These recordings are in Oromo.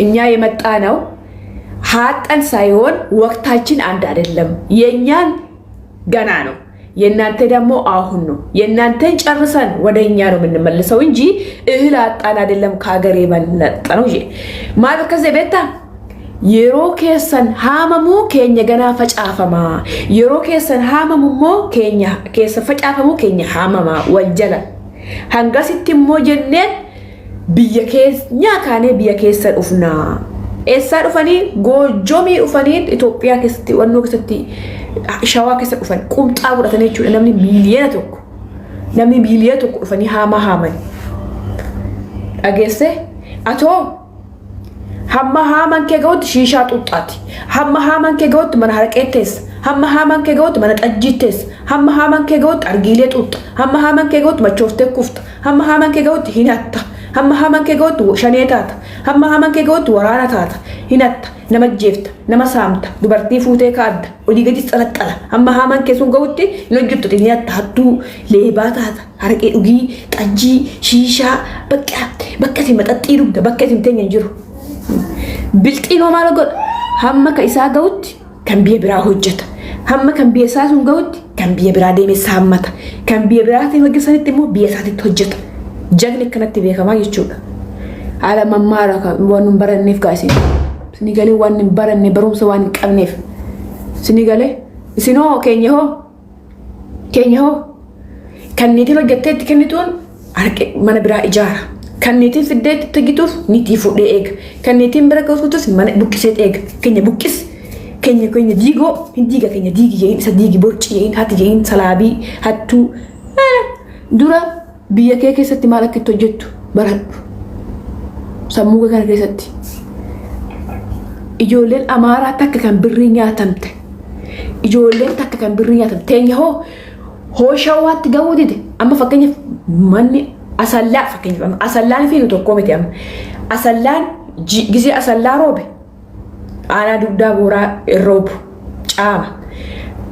እኛ የመጣ ነው ሀጠን ሳይሆን ወቅታችን አንድ አይደለም። የኛን ገና ነው፣ የናንተ ደግሞ አሁን ነው። የናንተን ጨርሰን ወደኛ ነው የምንመለሰው እንጂ እህል አጣን አይደለም። ከሀገር የመለጠ ነው እንጂ ማለት ከዚህ ቤታ የሮ ኬሰን ሃመሙ ኬኛ ገና ፈጫፈማ የሮ ኬሰን ሃመሙሞ ኬኛ ኬሰ ፈጫፈሙ ኬኛ ሃመማ ወንጀላ hangasit immoo jenneen biyya keenya kaanee biyya keessa dhufna. Eessaa dhufanii goojjomii dhufanii Itoophiyaa keessatti wannoo keessatti shawaa keessa dhufan qumxaa godhatanii jechuudha. Namni miiliyoona tokko dhufanii haaman dhageesse atoo hamma haaman kee ga'utti shiishaa xuuxxaati, hamma haaman kee ga'utti mana haraqee teessa, hamma haaman kee ga'utti mana xajjii teessa, hamma haaman kee ga'utti argiilee xuuxxa, hamma haaman kee ga'utti machooftee kufta, hamma haaman kee ga'utti hinatta, hamma haaman kee ga'utti shanee taata, hamma haaman kee ga'utti waraana taata, hinatta, nama jeefta, nama saamta, dubartii fuutee kaadda, olii gadi xalaxala, hamma haaman kee sun ga'utti hin hojjettu hinatta, hattuu leebaa taata, haraqee dhugii, xajjii, shiishaa, bakka isin maxaxxii dhugda, bakka isin teenya hin jiru. Bilxiinoo maal godha? Hamma ka isaa ga'utti kan biyya biraa hojjeta. Hamma kan biyya isaa sun ga'utti kan biyya biraa deemee saammata. Kan biyya biraatiin hojjetanitti immoo biyya isaatitti hojjeta. Jagni akkanatti beekamaa jechuudha. Haala mammaara waan hin baranneef gaasiin. Isin galee waan hin baranne barumsa waan hin qabneef. Isin galee isinoo keenya hoo kanniitiin hojjetteetti kennituun mana biraa ijaara. Kanniitiin fiddeetti tagituuf niitii fuudhee eega. Kanniitiin bira ga'uutus mana buqqisee eega. Keenya buqqis. Keenya diigoo hin diiga keenya diigi jeeyin isa diigi borci jeeyin hati jeeyin salaabii hattuu. Dura biyya kee keessatti maal akka itti hojjettu baradhu. Sammuu kana keessatti. Ijoolleen Amaaraa takka kan birrii nyaatamte. Ijoolleen takka kan birrii nyaatamte. Teenya hoo shawaatti ga'uu dide amma fakkeenyaaf manni asallaa fakkeenyaaf asallaan fi tokko miti amma asallaan gisee asallaa roobe aanaa dugdaa booraa roobu caama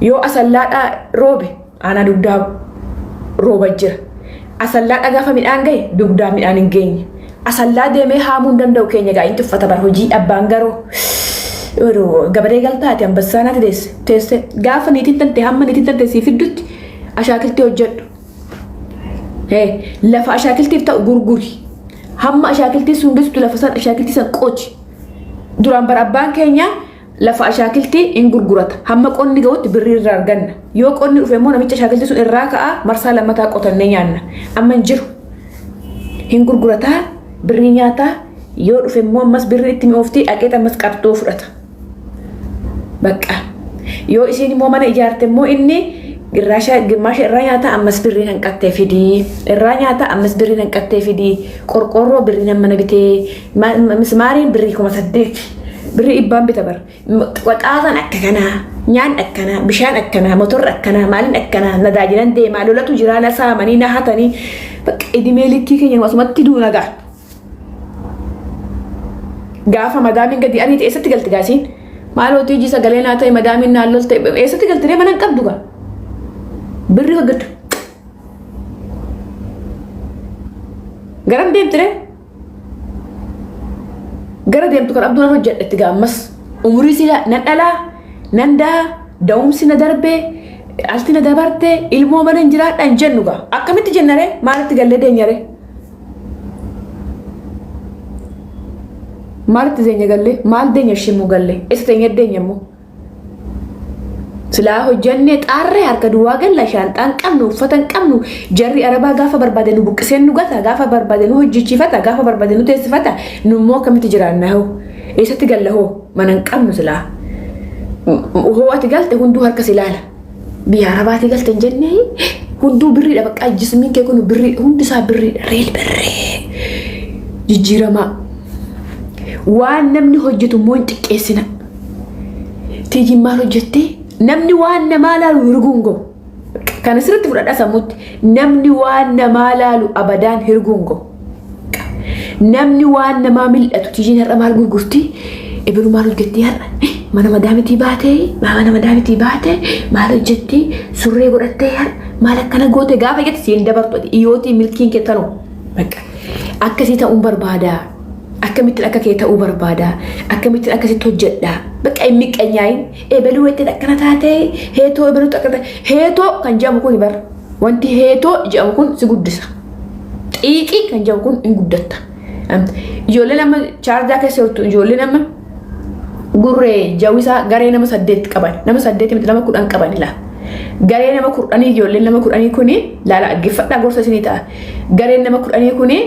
yoo asallaadhaa roobe aanaa dugdaa rooba jira asallaadhaa gaafa midhaan ga'e dugdaa midhaan hin geenye asallaa deemee haamuu hin danda'u keenya gaa inni uffata bar hojii abbaan garoo gabaree galtaati ambassaanaati teesse gaafa niitiin tante hamma niitiin tante sii fiddutti ashaakiltii hojjedhu. Lafa ashaakiltiif ta'u gurguri. Hamma ashaakiltii sun geessu lafa san ashaakiltii san qochi. Duraan bara abbaan keenya lafa ashaakiltii hin gurgurata. Hamma qonni ga'utti birrii irraa arganna. Yoo qonni dhufe immoo namicha ashaakiltii sun irraa ka'a marsaa lammataa qotannee nyaanna. Amma hin jiru. Hin gurgurataa birrii nyaataa yoo dhufe immoo ammas birrii itti mi'ooftii dhaqee ammas qabxoo fudhata. Bakka. Yoo isiin immoo mana ijaarte immoo inni ግማሽ irraa nyaata ammas birrii hanqattee fidii irraa nyaata ammas birrii hanqattee fidii qorqorroo birrii nama bitee mismaariin birrii 8,000 birrii ibbaan bita bar waxaasan akka kanaa nyaan akkanaa bishaan akkanaa motorri akkanaa maaliin akkanaa nadaajilan deemaa lolatu jiraa la saamanii na hatanii bakka idimee likkii keenya asumatti duuna ga'a gaafa madaamiin gadi ariiti eessatti galti gaasiin maalootii hojii sagalee naa ta'e madaamiin naallol ta'e eessatti galti mana hin qabdu ga'a birri hojjetu garam deemtire gara deemtu kan abduun hojjedhetti gaammas umurii sila nan dhalaa nan daa da'umsi na darbee alti na dabarte ilmoo mana hin jiraadha hin jennu gaa akkamitti jennare maalitti gallee deenyare maalitti deenya gallee maal deenya shimmu gallee isa teenya deenyammoo Silaa hojjannee xaarree harka duwwaa galla shaanxaan qabnu uffatan qabnu jarri arabaa gaafa barbaadanu buqqiseen nu gata gaafa barbaadanu hojjichifata gaafa barbaadanu teessifata nummoo akkamitti jiraanna hoo eessatti galla hoo mana hin qabnu silaa hoo ati galte hunduu harka silaala biyya arabaati galte hin jennee hunduu birriidha bakka jismiin kee kun birrii hundisaa birriidha reel birree jijjiiramaa waan namni hojjetu immoo hin xiqqeessina tiijiin maal hojjettee namni waan namaa laalu hirgungo kan asirratti fudhadhaa sammuutti namni waan namaa laalu abadaan hirgungo namni waan namaa mil'atu tiijiin har'a maal gurgurti ebiru maal hojjetti har'a mana madaamitii baatee maal hojjetti surree godhattee har'a maal akkana goote gaafa jetti siin dabartu dhiyootii milkiin kee tanoo akkasii ta'uun barbaada akkamitti akka kee ta'uu barbaada akkamitti akka sitti hojjedha bakka inni qanyaayin ebaluu itti akkana taate heetoo ebaluu akkana heetoo kan jedhamu kun bar wanti heetoo jedhamu kun si guddisa xiiqii kan jedhamu kun in guddatta ijoollee nama chaarjaa keessa jirtu ijoollee nama gurree jawisa garee nama 8 qaban nama 8 miti nama 10 qaban ila garee nama 10 ijoollee nama 10 kuni laala aggifadha gorsa isinii ta'a garee nama 10 kuni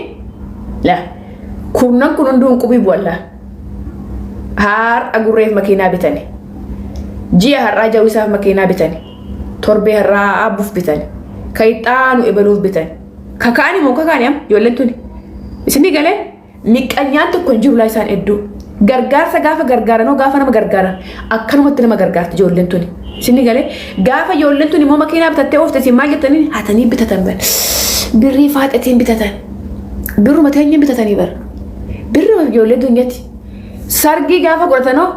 la kunnan kun hunduu qubii bu'alla har agurreef makiinaa bitani ji'a har'aa jawisaaf makiinaa bitani torbee har'aa abbuuf bitani kayxaanu ebaluuf bitani kakaani moo kakaani am ijoolleen tuni isinii galee miqqanyaan tokko hin jiru laa isaan hedduu gargaarsa gaafa gargaaranoo gaafa nama gargaaran akkanumatti nama gargaarti ijoolleen tuni isinii galee gaafa ijoolleen tuni immoo makiinaa bitattee oofte isin maal jettanii hatanii bitatan bar birrii faaxatiin bitatan birruma teenyeen bitatanii bar birruma ijoollee dunyatti sargii gaafa godhatanoo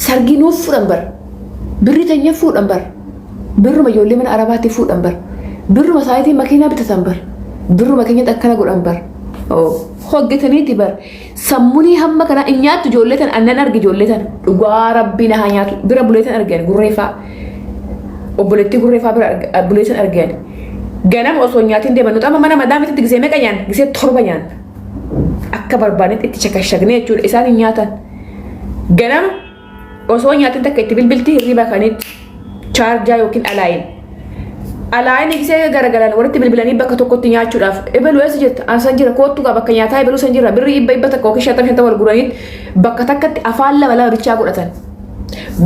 sargii nuuf fuudhan bar birrii teenyeen fuudhan bar birruma ijoollee mana arabaatti fuudhan bar birruma saayitiin makiinaa bitatan bar birruma keenyatti akkana godhan bar hoggetaniiti bar sammunii hamma kana nyaattu ijoollee tan annan argi ijoollee tan dhugaa rabbii na haa nyaatu bira buleetan argan gurreeffaa obboleettii gurreeffaa bira buleetan argan ganama osoo nyaatiin deeman nuti amma mana madaamitti gisee meeqa nyaan gisee torba nyaan akka barbaadetti itti shakashagne jechuudha isaan hin nyaatan ganama osoo nyaatiin takka itti bilbilti hirriba kanitti chaarjaa yookiin alaayin gisee garagalaan walitti bilbilanii bakka tokkotti nyaachuudhaaf ebaluu eessa jirta ansan jira koottu gaa bakka nyaataa ebaluu san jira birrii ibba takka yookiin 50 wal guraniin bakka takkatti afaan lama bichaa godhatan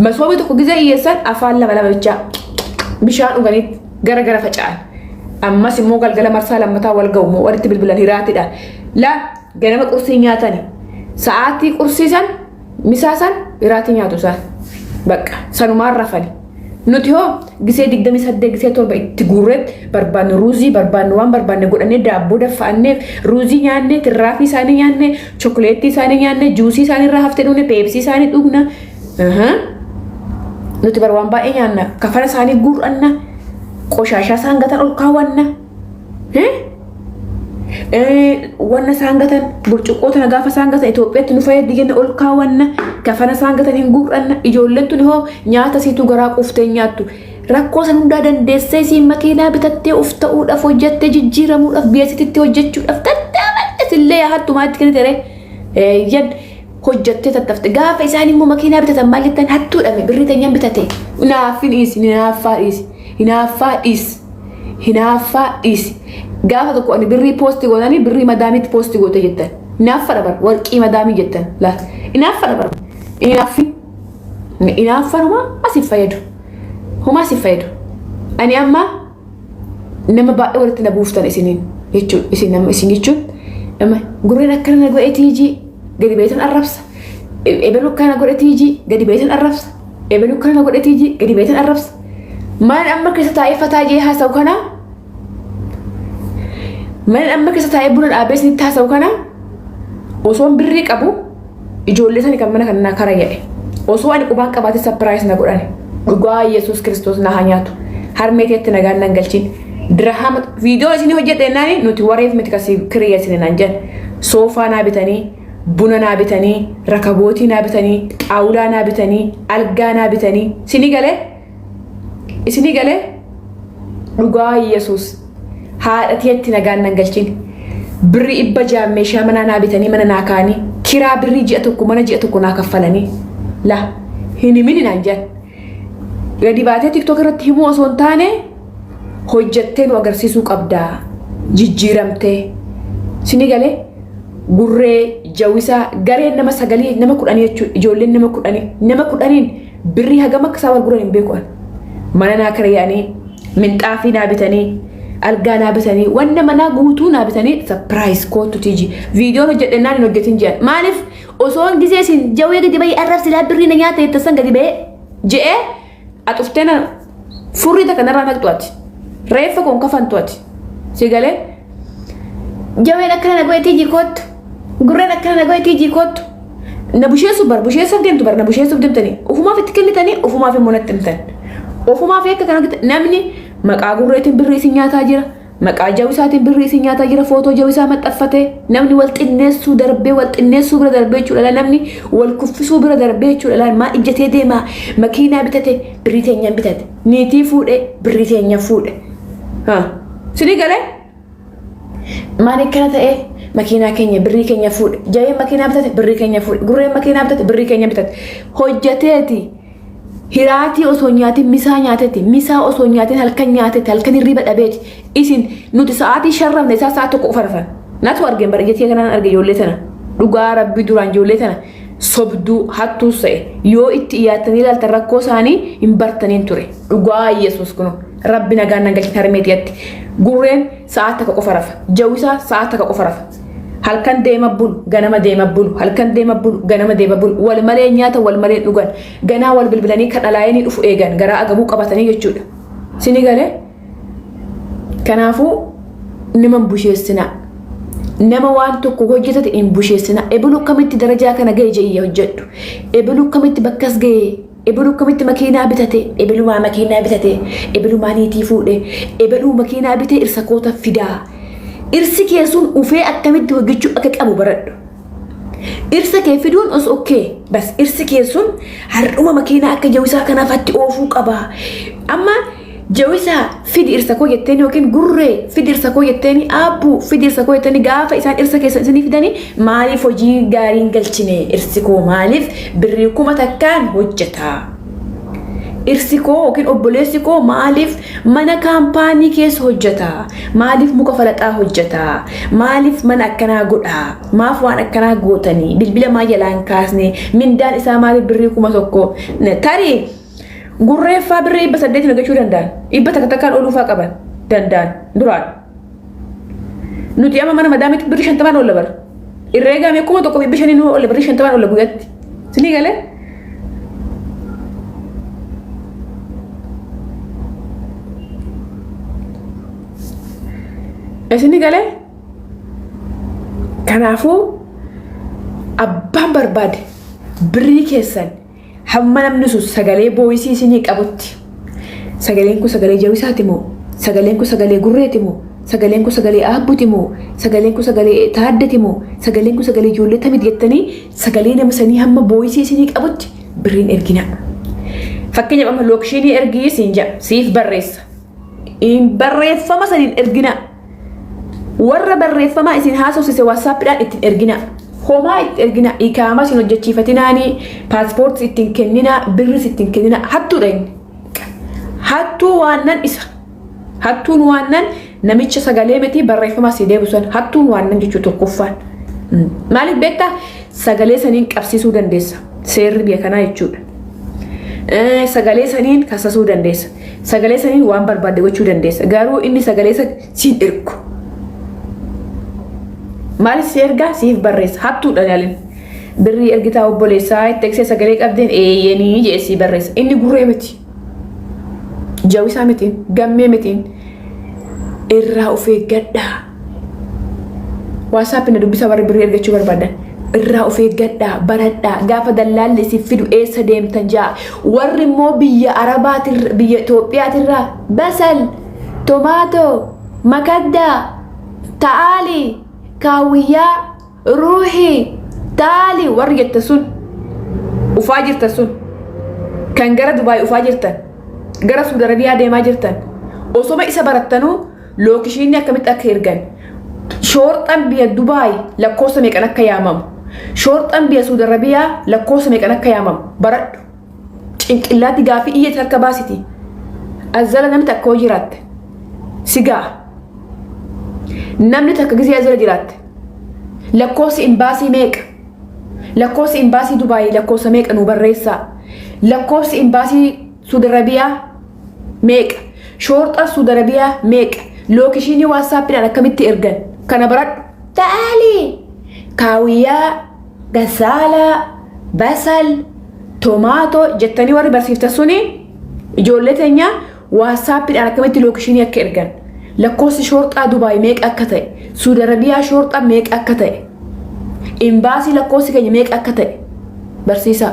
masoobii tokko gisee hiyyeessan afaan lama bichaa bishaan dhuganiitti garagara faca'an ammas immoo galgala marsaa lammataa wal ga'u moo walitti bilbilan hiraatidha la ganama qursii nyaatani sa'aatii qursiisan misaasan hiraatii nyaatu isaan bakka sanumaan rafani nuti hoo gisee 28 gisee 7 itti guurretti barbaanne ruuzii barbaanne waan barbaanne godhannee daabboo daffa'annee ruuzii nyaannee tirraafii isaanii nyaannee chokkoleettii isaanii nyaannee juusii isaanii irraa haftee dhugne peepsii isaanii dhugna nuti bar waan baay'ee nyaanna kafana isaanii guuranna qoshashaa saangatan ol kaawwanna wanna saangatan burcuqqoota gaafa saangatan Itoophiyaatti nu fayyaddi jenna ol kaawwanna kafana saangatan hin guuranna ijoolleen tuni hoo nyaata siitu garaa quuftee nyaattu rakkoo san hundaa dandeessee siin makiinaa bitattee of ta'uudhaaf hojjettee jijjiiramuudhaaf biyyattiitti hojjechuudhaaf tattaafatte illee yahattu maatti kenni tere yan hojjettee tattafte gaafa isaan immoo makiinaa bitatan maal jettan hattuudhame birrii teenyaan bitate hinaaffin dhiisi hinaaffaa dhiisi hinaaffaa dhiisi hinaaffaa dhiisi gaafa tokko ani birrii poosti godhanii birrii madaamitti poosti goote jettan hinaaffa dabar warqii madaamii jettan la hinaaffa dabar hinaaffa huma asif fayyadu huma asif fayyadu ani amma nama baay'ee walitti na buuftan isiniin jechuun isin nama isin jechuun nama gurreen akkana na godheetii ijii gadi beetan arrabsa ebaluu akkana godheetii ijii gadi beetan arrabsa ebaluu akkana godheetii ijii gadi beetan arrabsa maan amma keessa taa'ee fataa jee haasa'u kana maan amma keessa taa'ee buna dhaabee isinitti haasa'u kana osoon birrii qabu ijoollee sani kan mana kanaa kara jedhe osoo ani qubaan qabaate sapiraayis na godhani dhugaa Yesuus Kiristoos na haa nyaatu harmeeteetti nagaan nan galchiin dirhama viidiyoo isinii hojjedhe naani nuti wareef miti kasii kireessine nan jedhan soofaa naa bitanii buna naa bitanii rakabootii naa bitanii xaawulaa naa bitanii algaa naa bitanii isinii galee dhugaa Yesuus haadhateetti nagaan nan galchiin birri ibba jaammeeshaa mana naa bitanii mana naa kaanii kiraa birrii ji'a tokko mana ji'a tokko naa kaffalanii la hinimini naan jedhan gadi baatee tiktok irratti himuu osoo hin taane hojjettee nu agarsiisuu qabdaa jijjiiramtee isinii galee gurree jawisaa gareen nama 9 nama 10 jechuudha ijoolleen nama 10 birrii hagam akka isaa wal guran hin beeku mana naa kireeyanii minxaafii naa bitanii algaa naa bitanii wanna manaa guutuu naa bitanii surprise kootu tiiji viidiyoon hojjedhennaan hin hojjetin jedhan maaliif osoon gisee isin jawwee gadi bahee arrabsiidhaa birrii na nyaata jettassan gadi bahee je'ee axufteena furrii takka narraa naqxuati reeffa koon kafantu ati si galee jawween akkana na go'eetii jikoottu gurreen akkana na go'eetii jikoottu na busheessuuf busheessuuf deemtu na busheessuuf deemtanii ufumaaf itti kennitanii ufumaaf immoo natti himtan ufumaaf akka kana namni maqaa gurreetiin birrii isin nyaataa jira maqaa jawisaatiin birrii isin nyaataa jira footoo jawisaa maxxanfatee namni wal xinneessuu darbee wal xinneessuu bira darbee jechuudha namni wal kuffisuu bira darbee jechuudha maa ijjatee deema makiinaa bitate birrii teenya bitate niitii fuudhe birrii teenya fuudhe sini galee maal akkana ta'e makiinaa keenya birrii keenya fuudhe jayee makiinaa bitate birrii keenya fuudhe gurreen makiinaa bitate birrii keenya bitate hojjateeti Hirati osoo nyaatin misaa nyaatetti misaa osoo nyaatin halkan nyaatetti halkan hirriba dhabeeti isin nuti sa'aatii sharrafne isaa sa'a tokko ufarfan natu argeen bara jettee kanaan arge ijoollee tana dhugaa rabbi duraan ijoollee tana sobduu hattuu ta'e yoo itti iyyaatanii ilaaltan rakkoo isaanii hin bartaniin ture dhugaa Yesuus kunu rabbi nagaan nan galchi tarmeetiyatti gurreen sa'a takka qofa rafa jawisaa sa'a takka qofa rafa halkan deema bulu ganama deema bulu halkan deema bulu ganama deema bulu wal malee nyaata wal malee dhugan ganaa wal bilbilanii kadhalaayanii dhufu eegan garaa agabuu qabatanii jechuudha sini galee kanaafuu niman busheessina nama waan tokko hojjetate hin busheessina ebulu kamitti darajaa kana ga'e jeeyya hojjedhu ebulu kamitti bakkas ga'e ebulu kamitti makiinaa bitate ebulu maa makiinaa bitate ebulu maa niitii fuudhe ebulu makiinaa bite irsa koota fidaa irsi kee sun ufee akkamitti hojjechuu akka qabu baradhu irsa kee fiduun os okay bas irsi kee sun har'uma makiinaa akka jawisaa kanaafatti oofuu qaba amma jawisaa fidi irsa koo jetteeni yookiin gurree fidi irsa koo jetteeni abbuu fidi irsa koo jetteeni gaafa isaan irsa keessa isinii fidanii maaliif hojii gaariin galchine irsi koo maaliif birrii kuma takkaan hojjeta irsi koo yookiin obboleessi koo maaliif mana kaampaanii keessa hojjeta maaliif muka falaxaa hojjeta maaliif mana akkanaa godha maaf waan akkanaa gootanii bilbila maa jalaan kaasne mindaan isaa maaliif birrii kuma tokko tarii gurreeffaa birrii 800 nagachuu danda'an 100 takkaan ooluufaa qaban danda'an duraan nuti amma mana madaamitti birrii 50 oolla bar irreegaame kuma tokko bishanii nu oolla birrii 50 oolla guyyaatti sinii galee Esini galee kanaafuu abbaan barbaade birrii keessan hamma namni sun sagalee booyisii isinii qabutti sagaleen kun sagalee jawisaati moo sagaleen kun sagalee gurreeti moo sagaleen kun sagalee aabbuti moo sagaleen kun sagalee taaddati moo sagaleen kun sagalee ijoollee tamit jettanii sagalee nama sanii hamma booyisii isinii qabutti birriin ergina fakkeenyaaf amma lookshinii ergii siin jedha siif barreessa in barreeffama saniin ergina warra barreeffama isin haasofsise WhatsAppidhaan ittiin ergina homaa ittiin ergina ikaama isin hojjechiifatinaanii paaspoortii ittiin kennina birris ittiin kennina hattuudha inni hattuu waannan isa hattuun waannan namicha sagalee miti barreeffama si deebisan hattuun waannan jechuu tokkoffaan maaliif beektaa sagalee saniin qabsiisuu dandeessa seerri biyya kanaa jechuudha sagalee saniin kassasuu dandeessa sagalee saniin waan barbaadde gochuu dandeessa garuu inni sagalee siin ergu maaliif si ergaa siif barreessa hattuudha yaalin birrii ergitaa obboleessaa itti eegsee sagalee qabdeen eeyyanii jeesii barreessa inni gurree miti jawisaa mitiin gammee mitiin irraa of eeggadhaa WhatsApp na dubbisa warri birrii ergachuu barbaadan irraa of eeggadhaa baradhaa gaafa dallaalli si fidu eessa deemtan jaa warri immoo biyya Arabaatirra biyya Itoophiyaatirraa basal tomaatoo makaddaa ta'aalii kaawiyyaa ruuxii taali warri jette sun ufaa jirta sun kan gara Dubaay ufaa jirtan gara Suudi Arabiyaa deemaa jirtan osoma isa barattanuu lookishiinni akkamitti akka ergan shoorxan biyya Dubaay lakkoofsa meeqan akka yaamamu shoorxan biyya Suudi Arabiyaa lakkoofsa meeqan akka yaamamu baradhu cinqillaatti gaafii iyyatti harka baasiti azala namni takka hoo jiraatte sigaa namni takka gisee azala jiraatte lakkoofsi imbaasii meeqa lakkoofsi imbaasii Dubaay lakkoofsa meeqa nu barreessaa lakkoofsi imbaasii Suudi Arabiyaa meeqa shoorxa Suudi Arabiyaa meeqa lookishiinii WhatsAppidhaan akkamitti ergan kana baradhu ta'ali kaawiyyaa gasaalaa basal tomaatoo jettanii warri barsiiftan suni ijoollee teenya WhatsAppidhaan akkamitti lookishiinii akka ergan lakkoofsi shoorxaa Dubaay meeqa akka ta'e Suudi Arabiyaa shoorxaa meeqa akka ta'e imbaasii lakkoofsi keenya meeqa akka ta'e barsiisaa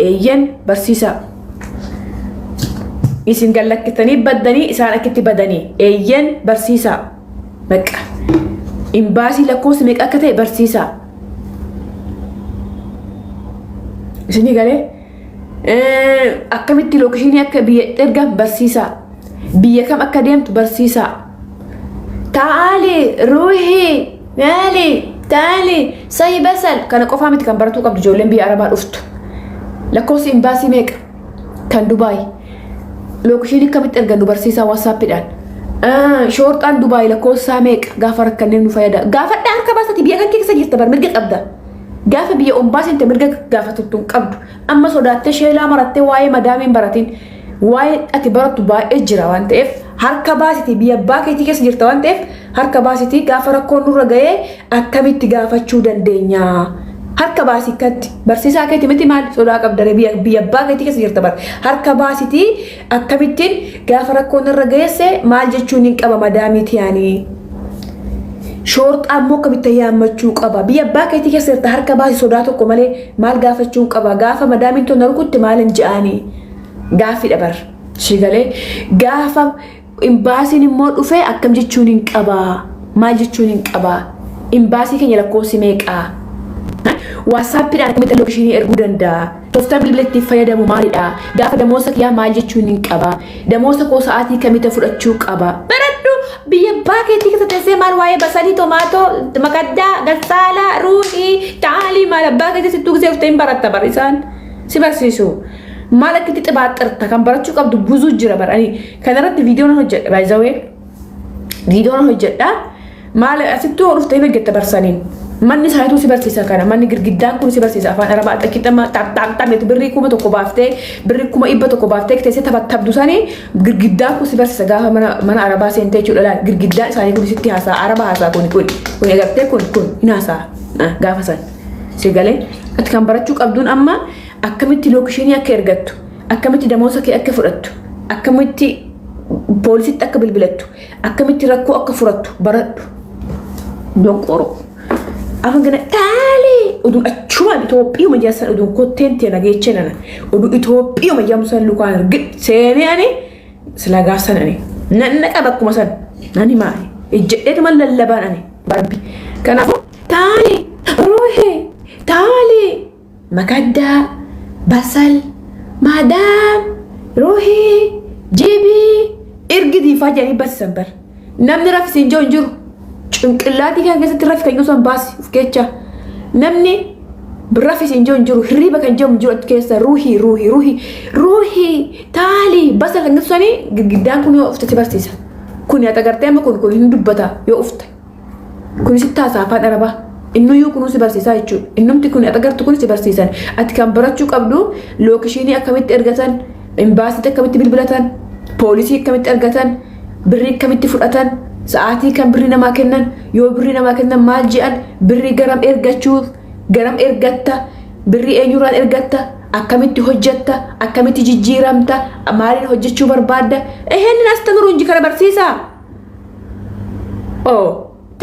eeyyen barsiisaa isin gallakkitanii baddanii isaan akkitti badanii eeyyan barsiisaa bakka imbaasii lakkoofsi meeqa akka ta'e barsiisaa isinii galee akkamitti lookeeshinii akka biyya erga barsiisaa biyya kam akka deemtu barsiisaa taali ruuhii maali taali sayi basal kana qofaa miti kan baratuu qabdu ijoolleen biyya arabaa dhuftu lakkoofsi imbaasii meeqa kan Dubaay lookeeshinii akkamitti ergannu barsiisaa waasaappiidhaan shoorxaan Dubaay lakkoofsaa meeqa gaafa rakkanneen nu fayyada gaafa harka baasati biyya kan keessa jirta bar mirga qabda gaafa biyya ombaasinte mirga gaafa tuttuun qabdu amma sodaattee sheelaa marattee waa'ee madaamiin baratiin waa'ee ati barattu baay'ee jira waan ta'eef harka baasiti biyya abbaa keetii keessa jirta waan ta'eef harka baasiti gaafa rakkoon nurra ga'ee akkamitti gaafachuu dandeenya harka baasikatti barsiisaa keetii miti maal sodaa qabdare biyya abbaa keetii keessa jirta bar harka baasiti akkamittiin gaafa rakkoon nurra ga'eesse maal jechuun hin qaba madaamiiti yaanii shoorxaa immoo akkamitti yaammachuu qaba biyya abbaa keetii keessa jirta harka baasi sodaa tokko malee maal gaafachuu qaba gaafa madaamiin tonna rukutti maal hin je'anii gaafi dhabar shigalee gaafa imbaasiin immoo dhufee akkam jechuun hin qaba maal jechuun hin qaba imbaasii keenya lakkoofsi meeqaa waasaappiidhaan akkamitti lookeeshinii erguu danda'a tooftaa bilbila ittiin fayyadamu maalidha gaafa damoosa kiyyaa maal jechuun hin qaba damoosa koo sa'aatii kamitti fudhachuu qaba baradhu biyya abbaa keetii keessa teessee maal waa'ee basalii tomaatoo makaddaa gassaalaa ruuhii taalii maal abbaa keetii sittuu gisee ufteen baratta bar isaan si barsiisu maal akkitti xibaaxirta kan barachuu qabdu buzuu jira baranii kanarratti viidiyoon hojjedha baay'izawee viidiyoon hojjedha maal asittuu dhuftee hojjetta barsaniin manni saayituu si barsiisa kana manni girgiddaan kun si barsiisa afaan arabaa xaqqixama xaxxameetu birrii kuma tokko baaftee birrii kuma dhibba tokko baaftee teessee taphattabdu sanii girgiddaan kun si barsiisa gaafa mana arabaa seentee jechuudha laal girgiddaan isaanii kun sitti haasaa arabaa haasaa kun egartee kun hin haasaa gaafa san si galee ati kan barachuu qabduun amma akkamitti lookeeshinii akka ergattu akkamitti damoosa kee akka fudhattu akkamitti poolisitti akka bilbilattu akkamitti rakkoo akka furattu baradhu donqoro afaan gana taali oduu achumaan Itoophiyaa majaasan oduu kotteen tee nageechee nana oduu Itoophiyaa majaamusan lukaan argit seenee ani sila gaasan ani nanna qaba akkuma san nani maali ejjedheetuma lallabaan ani barbi kanaafuu taali ruuhee taali makaddaa basal madam ruuhii jibii ergidii faajanii barsiisan bar namni rafisiin jiru hin jiru cinqillaatii kan keessatti rafi kan yuusan baasi uf kecha namni rafisiin jiru hin jiru hirriba kan jiru keessa ruuhii taali basal kan keessanii girgiddaan kun yoo uftatti barsiisa kun yaa agartee amma kun hin dubbata yoo ufte kun sitti haasaa afaan arabaa innuyyuu kunuun si barsiisaa jechuudha innumti kun agartu kun si barsiisan ati kan barachuu qabdu lookeeshinii akkamitti ergatan imbaasiitti akkamitti bilbilatan poolisii akkamitti ergatan birrii akkamitti fudhatan sa'aatii kan birrii namaa kennan yoo birrii namaa kennan maal je'an birrii garam ergachuuf garam ergatta birrii eenyuraan ergatta akkamitti hojjetta akkamitti jijjiiramta maaliin hojjechuu barbaadda eheenin astamuru inji kana barsiisaa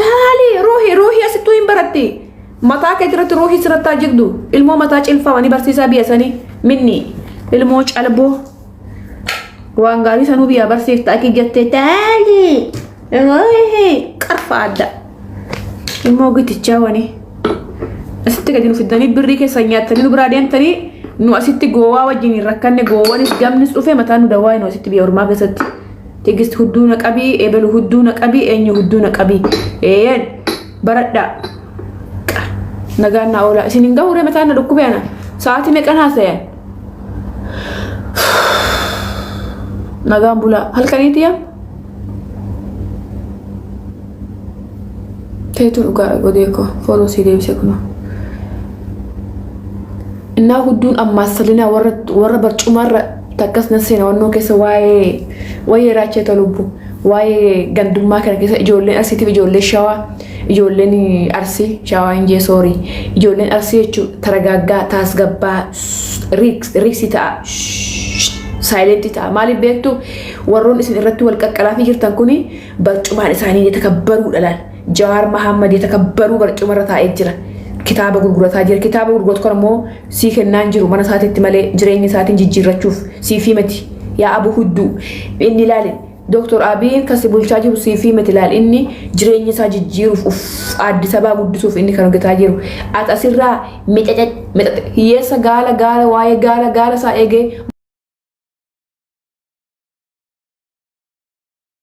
taali ruuhii asittuu hin baratti mataa kee irratti ruuhii sirrattaa jirtu ilmoo mataa cilfamanii barsiisaa biyya sanii minni ilmoo calboo waan gaarii sanuu biyya barsiiftaa akka jettee taali ruuhii qarfa adda ilmoo gitichaa wanii asitti gadi nu fidanii birrii keessa nyaatanii nu biraa deemtanii nu asitti goowaa wajjin rakkanne goowwanis gamnis dhufee mataa nu dawaa nu asitti biyya ormaa keessatti Tigist hudduna qabii ebelu hudduna qabii eenyu hudduna qabii baradha nagaan na oola isin hin gahuree mataa na dhukkubee ana sa'aatii meeqan haasayan nagaan bulaa halkaniitiya teetu dhugaa godeeko fooloo sii deebise kuna innaa hudduun ammaassalinaa warra barcumarra takkas nasseena wannoo keessa waa'ee raachee tolubbu waa'ee gandummaa kana keessa ijoolleen arsiitiif ijoolleen shawaa ijoolleen arsii shawaa hin jee soorii ijoolleen arsii jechuun taragaaggaa taasgabbaa riiksii ta'a saayilentii ta'a maaliif beektu warroon isin irratti wal qaqqalaafii jirtan kuni barcumaan isaanii yatakabbaruu dhalaan Jawaar Mahammad yatakabbaruu barcumarra taa'ee jira kitaaba gurgurataa jira kitaaba gurguratu kan immoo sii kennaan jiru mana isaatiitti malee jireenya isaatiin jijjiirrachuuf sii fi mati yaa abu hudduu inni ilaalin Dr. Abiy kasi bulchaa jiru siifi mitilaal inni jireenya isaa jijjiiruuf Addis Ababa guddisuuf inni kan hojjetaa jiru as asirraa hiyyeessa gaala waa'ee gaala isaa eegee